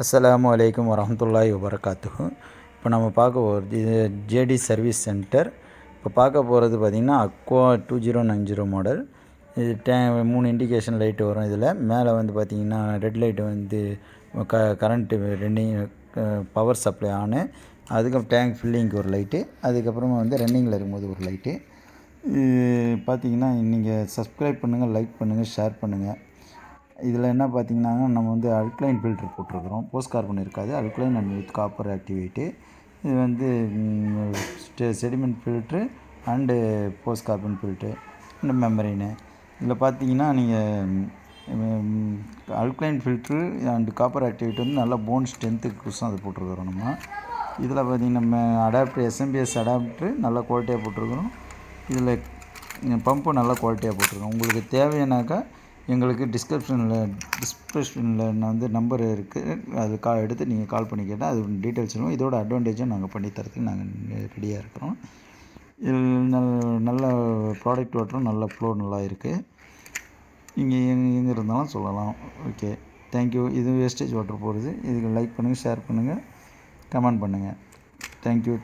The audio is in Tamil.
அஸ்ஸலாமு அலைக்கும் வரஹ்மத்துல்லாஹி வபரகாத்துஹு. இப்போ நம்ம பார்க்க போகிறது இது ஜேடி சர்வீஸ் சென்டர். இப்போ பார்க்க போகிறது பார்த்திங்கன்னா அக்வா 2090 மாடல். இது 3 இண்டிகேஷன் லைட்டு வரும். இதில் மேலே வந்து பார்த்திங்கன்னா ரெட் லைட்டு வந்து கரண்ட்டு ரன்னிங், பவர் சப்ளை ஆனு, அதுக்கப்புறம் டேங்க் ஃபில்லிங்க்கு ஒரு லைட்டு, அதுக்கப்புறமா வந்து ரன்னிங்கில் இருக்கும்போது ஒரு லைட்டு. பார்த்திங்கன்னா நீங்கள் சப்ஸ்கிரைப் பண்ணுங்கள், லைக் பண்ணுங்கள், ஷேர் பண்ணுங்கள். இதில் என்ன பார்த்தீங்கன்னா நம்ம வந்து அல்க்ளைன் ஃபில்ட்ரு போட்டிருக்கிறோம். போஸ்ட் கார்பன் இருக்காது, alkaline and with copper activate. இது வந்து sediment filter and post carbon filter and membrane. இதில் பார்த்தீங்கன்னா நீங்கள் alkaline filter and copper activate வந்து நல்லா போன் ஸ்ட்ரென்த்துக்கு அது போட்டிருக்கிறோம் நம்ம. இதில் பார்த்திங்கன்னா நம்ம அடாப்டர் எஸ்எம்பிஎஸ் அடாப்டரு நல்ல குவாலிட்டியாக போட்டிருக்கிறோம். இதில் பம்பு நல்ல குவாலிட்டியாக போட்டிருக்கோம். உங்களுக்கு தேவையானாக்கா எங்களுக்கு டிஸ்கிரிப்ஷனில் நான் வந்து நம்பர் இருக்குது, அது எடுத்து நீங்கள் கால் பண்ணி கேட்டால் அது டீட்டெயில்ஸ் சொல்லுவோம். இதோட அட்வான்டேஜும் நாங்கள் பண்ணி தரத்துக்கு நாங்கள் ரெடியாக இருக்கிறோம். இது நல்ல ப்ராடக்ட் வாட்டரும் நல்ல ஃப்ளோ நல்லா இருக்குது. நீங்கள் எங்கே இருந்தாலும் சொல்லலாம். Okay, thank you. இது வேஸ்டேஜ் வாட்டர் போடுது. இதுக்கு லைக் பண்ணுங்கள், ஷேர் பண்ணுங்கள், கமெண்ட் பண்ணுங்கள். தேங்க்யூ.